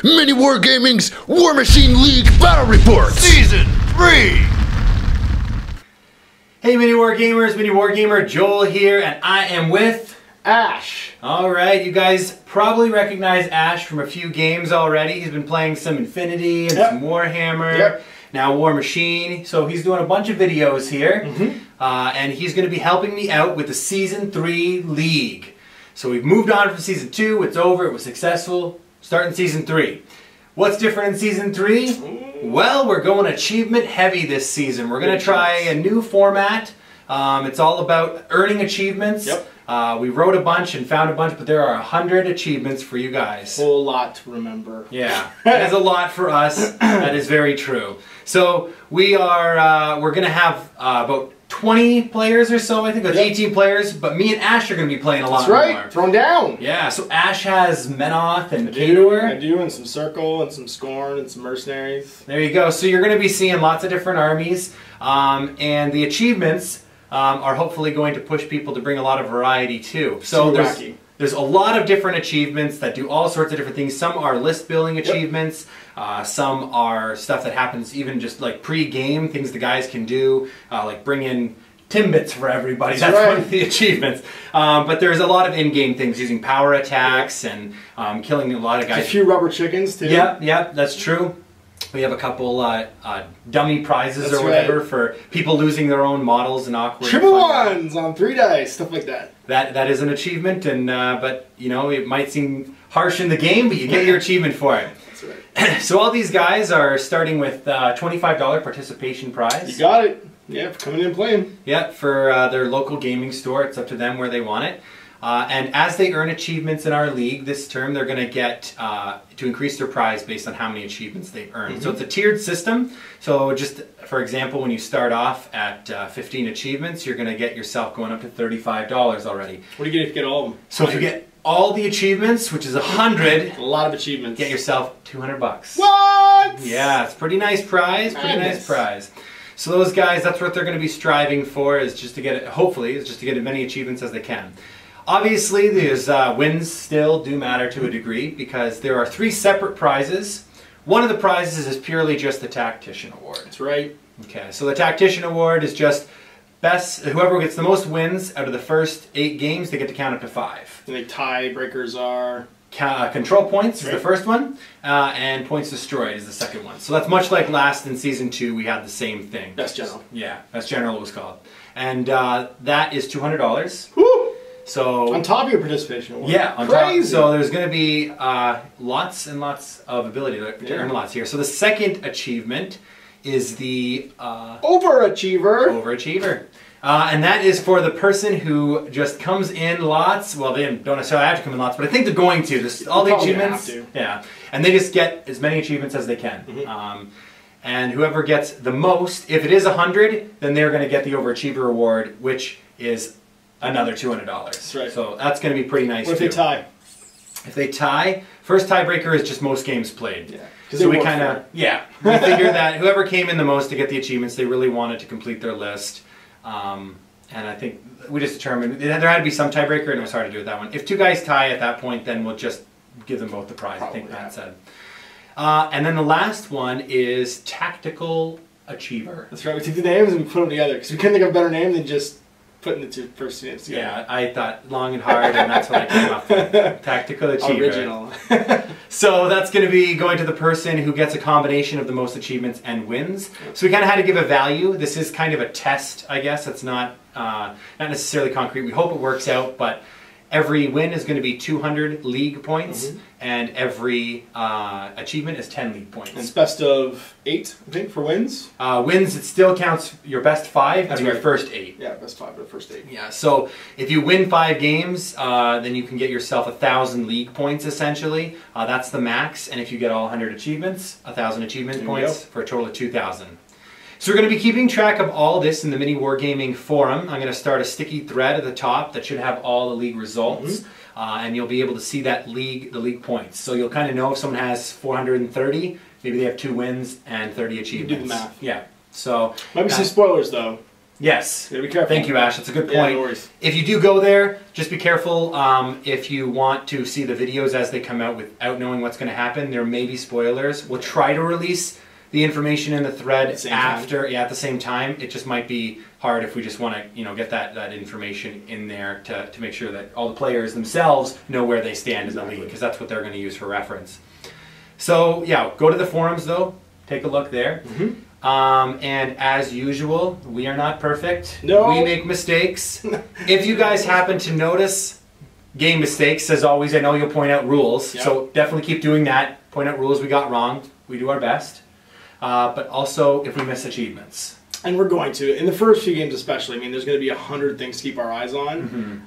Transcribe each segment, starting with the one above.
Mini Wargaming's War Machine League Battle Report Season 3! Hey Mini War Gamers, Mini War Gamer Joel here, and I am with Ash. Alright, you guys probably recognize Ash from a few games already. He's been playing some Infinity and some Warhammer, now War Machine. So he's doing a bunch of videos here, and he's going to be helping me out with the Season 3 League. So we've moved on from Season 2, it's over, it was successful. Starting Season 3. What's different in Season 3? Well, we're going achievement heavy this season. We're going to try a new format. It's all about earning achievements. We wrote a bunch and found a bunch, but there are 100 achievements for you guys. Whole lot to remember. Yeah, that is a lot for us. That is very true. So we're going to have about 20 players or so. I think that's 18 players, but me and Ash are going to be playing a lot more. That's right, thrown down. Yeah, so Ash has Menoth and Khador. I do, and some Circle, and some Scorn, and some Mercenaries. There you go. So you're going to be seeing lots of different armies, and the achievements are hopefully going to push people to bring a lot of variety too. So there's a lot of different achievements that do all sorts of different things. Some are list building achievements. Some are stuff that happens even just like pre-game, things the guys can do, like bring in Timbits for everybody. That's one of the achievements. But there's a lot of in-game things, using power attacks and killing a lot of guys. A few rubber chickens too. Yep, that's true. We have a couple dummy prizes or whatever for people losing their own models and awkward. Triple ones on 3 dice, stuff like that. That is an achievement, and but you know, it might seem harsh in the game, but you get your achievement for it. That's right. So all these guys are starting with $25 participation prize. You got it. Yeah, for coming in and playing. Yeah, for their local gaming store. It's up to them where they want it. And as they earn achievements in our league this term, they're going to get to increase their prize based on how many achievements they earn. So it's a tiered system. So just for example, when you start off at 15 achievements, you're going to get yourself going up to $35 already. What do you get if you get all of them? So if you get all the achievements, which is 100, a lot of achievements, get yourself $200. What? Yeah, it's a pretty nice prize. Nice prize. So those guys, that's what they're going to be striving for, is just to get it. Hopefully, is just to get as many achievements as they can. Obviously, these wins still do matter to a degree because there are 3 separate prizes. One of the prizes is purely just the Tactician Award. That's right. Okay, so the Tactician Award is just whoever gets the most wins out of the first 8 games, they get to count up to 5. And the tiebreakers are? Control points is the first one, and points destroyed is the second one. So that's much like last in Season 2, we had the same thing. Best General. Yeah, Best General it was called. And that is $200. Woo! So on top of your participation award. Yeah, on top. So there's going to be lots and lots of ability to earn lots here. So the second achievement is the Overachiever. Overachiever. And that is for the person who just comes in lots. Well, they don't necessarily have to come in lots, but I think they're going to. Just all the achievements. Yeah, and they just get as many achievements as they can. And whoever gets the most, if it is 100, then they're going to get the Overachiever Award, which is another $200. That's right. So that's going to be pretty nice. What if they tie? If they tie, first tiebreaker is just most games played. Yeah. So we kind of, we figured that whoever came in the most to get the achievements, they really wanted to complete their list. And I think we just determined there had to be some tiebreaker, and it was hard to do with that one. If 2 guys tie at that point, then we'll just give them both the prize. I think Matt said. And then the last one is Tactical Achiever. That's right. We took the names and we put them together because we couldn't think of a better name than just putting the 2 first names together. Yeah, I thought long and hard, and that's what I came up with. Tactical Achiever. Original. So that's going to be going to the person who gets a combination of the most achievements and wins. So we kind of had to give a value. This is kind of a test, I guess. It's not necessarily concrete. We hope it works out, but every win is going to be 200 league points, and every achievement is 10 league points. It's best of 8, I think, for wins. Wins, it still counts your best 5 out of your first 8. Yeah, best 5 of the first 8. Yeah, so if you win 5 games, then you can get yourself 1,000 league points, essentially. That's the max, and if you get all 100 achievements, 1,000 achievement points for a total of 2,000. So we're going to be keeping track of all this in the Mini Wargaming forum. I'm going to start a sticky thread at the top that should have all the league results, and you'll be able to see that the league points. So you'll kind of know if someone has 430, maybe they have 2 wins and 30 achievements. You do the math. Yeah. So might be some spoilers though. Yes. Yeah, be careful. Thank you, Ash. That's a good point. Yeah, no worries. If you do go there, just be careful. If you want to see the videos as they come out without knowing what's going to happen, there may be spoilers. We'll try to release the information in the thread at the same time. It just might be hard if we just want to, get that information in there to make sure that all the players themselves know where they stand in the league, because that's what they're going to use for reference. So yeah, go to the forums though. Take a look there. And as usual, we are not perfect. No. We make mistakes. If you guys happen to notice game mistakes, as always, I know you'll point out rules. Yep. So definitely keep doing that. Point out rules we got wrong. We do our best. But also if we miss achievements. And we're going to. In the first few games especially, I mean, there's going to be 100 things to keep our eyes on.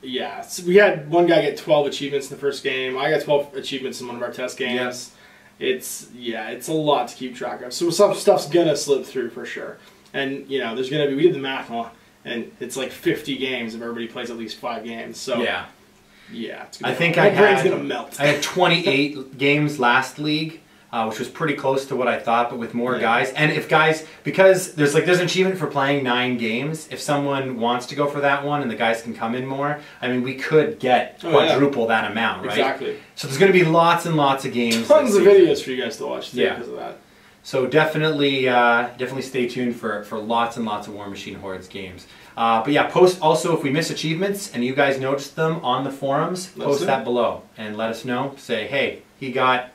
Yeah, so we had one guy get 12 achievements in the first game. I got 12 achievements in one of our test games. It's a lot to keep track of. So some stuff's gonna slip through for sure. And there's gonna be, we did the math on, and it's like 50 games if everybody plays at least 5 games. So yeah, it's gonna my brain's gonna melt. I had 28 games last league. Which was pretty close to what I thought, but with more guys. And if guys, because there's an achievement for playing 9 games, if someone wants to go for that one and the guys can come in more, I mean, we could get quadruple that amount, right? Exactly. So there's going to be lots and lots of games. Tons of videos for you guys to watch too because of that. So definitely stay tuned for lots and lots of War Machine Hordes games. But yeah, post also if we miss achievements and you guys notice them on the forums, post that below and let us know. Say, hey, he got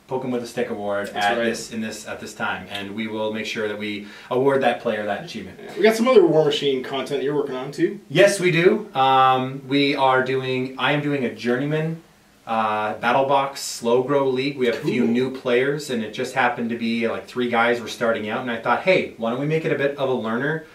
Poke with a Stick award at this time, and we will make sure that we award that player that achievement. Yeah. We got some other War Machine content you're working on too. Yes, we do. I am doing a Journeyman Battle Box Slow Grow League. We have a few new players, and it just happened to be like 3 guys were starting out, and I thought, hey, why don't we make it a bit of a learner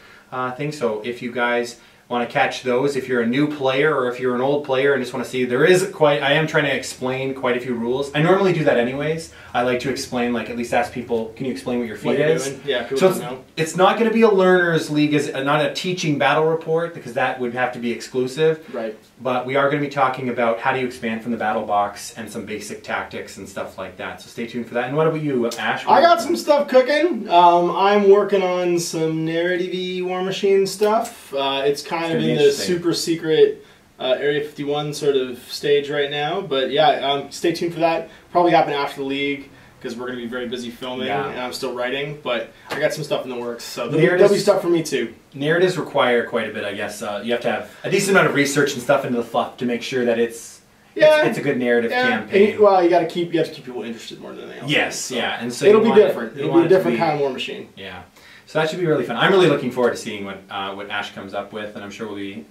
thing? So if you guys want to catch those, if you're a new player or if you're an old player and just want to see, I am trying to explain quite a few rules. I normally do that anyways. I like to explain, at least ask people, can you explain what your feat is? Doing? Yeah, people don't know. It's not going to be a learner's league, not a teaching battle report, because that would have to be exclusive. Right. But we are going to be talking about how do you expand from the battle box and some basic tactics and stuff like that. So stay tuned for that. And what about you, Ash? I got some stuff cooking. I'm working on some narrative-y War Machine stuff. It's kind of in the super secret Area 51 sort of stage right now. But yeah, stay tuned for that. Probably happen after the league because we're going to be very busy filming and I'm still writing. But I got some stuff in the works, so there'll be stuff for me too. Narratives require quite a bit, I guess. You have to have a decent amount of research and stuff into the fluff to make sure that it's a good narrative campaign. Well, you have to keep people interested more than anything else. Yes, so and so it'll be different. It'll be a different kind of War Machine. Yeah. So that should be really fun. I'm really looking forward to seeing what Ash comes up with, and I'm sure we'll be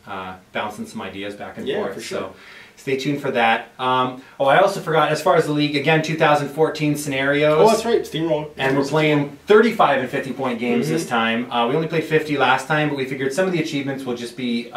bouncing some ideas back and forth. For sure. So stay tuned for that. I also forgot, as far as the league, again, 2014 scenarios. Oh, that's right, Steamroll. And we're playing 35 and 50-point games this time. We only played 50 last time, but we figured some of the achievements will just be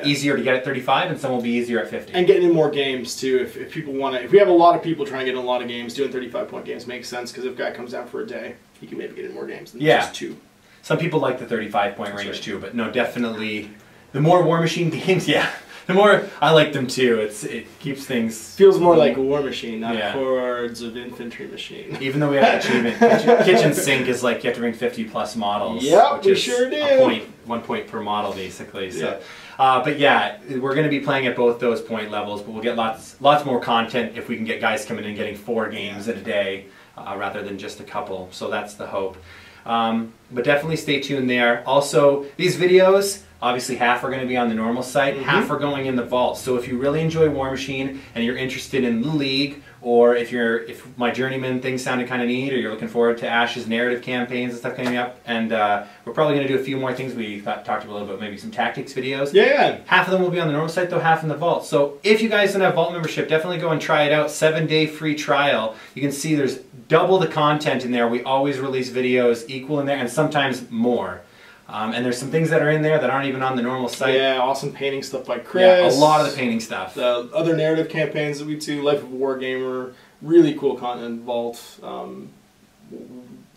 easier to get at 35, and some will be easier at 50. And getting in more games, too. If people want to, if we have a lot of people trying to get in a lot of games, doing 35-point games makes sense, because if a guy comes out for a day, he can maybe get in more games than just 2. Some people like the 35-point range too, but no, definitely the more War Machine games, the more I like them too. It keeps things feels more like a War Machine, not hordes of infantry machine. Even though we have an achievement, kitchen sink is like you have to bring 50+ models. Yep, we sure do. 1 point per model basically. So, but yeah, we're going to be playing at both those point levels, but we'll get lots more content if we can get guys coming in getting 4 games in a day rather than just a couple. So that's the hope. But definitely stay tuned there. Also, these videos, obviously half are going to be on the normal site, half are going in the vault. So if you really enjoy War Machine and you're interested in the league, or if my Journeyman thing sounded kind of neat, or you're looking forward to Ash's narrative campaigns and stuff coming up, and we're probably going to do a few more things. We talked a little bit, maybe some tactics videos. Yeah. Half of them will be on the normal site, though, half in the vault. So if you guys don't have vault membership, definitely go and try it out. 7-day free trial. You can see there's double the content in there. We always release videos equal in there, and sometimes more. And there's some things that are in there that aren't even on the normal site. Yeah, awesome painting stuff by Chris. Yeah, a lot of the painting stuff. The other narrative campaigns that we do, Life of a Wargamer, really cool content, Vault,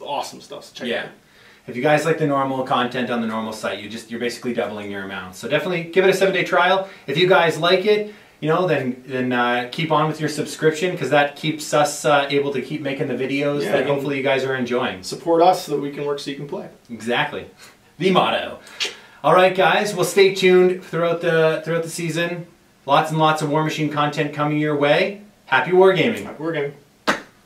awesome stuff. So check it out. If you guys like the normal content on the normal site, you're basically doubling your amount. So definitely give it a 7-day trial. If you guys like it, then keep on with your subscription, because that keeps us able to keep making the videos that hopefully you guys are enjoying. Support us so that we can work so you can play. Exactly. the motto. All right, guys. Well, stay tuned throughout the season. Lots and lots of War Machine content coming your way. Happy wargaming. Happy wargaming.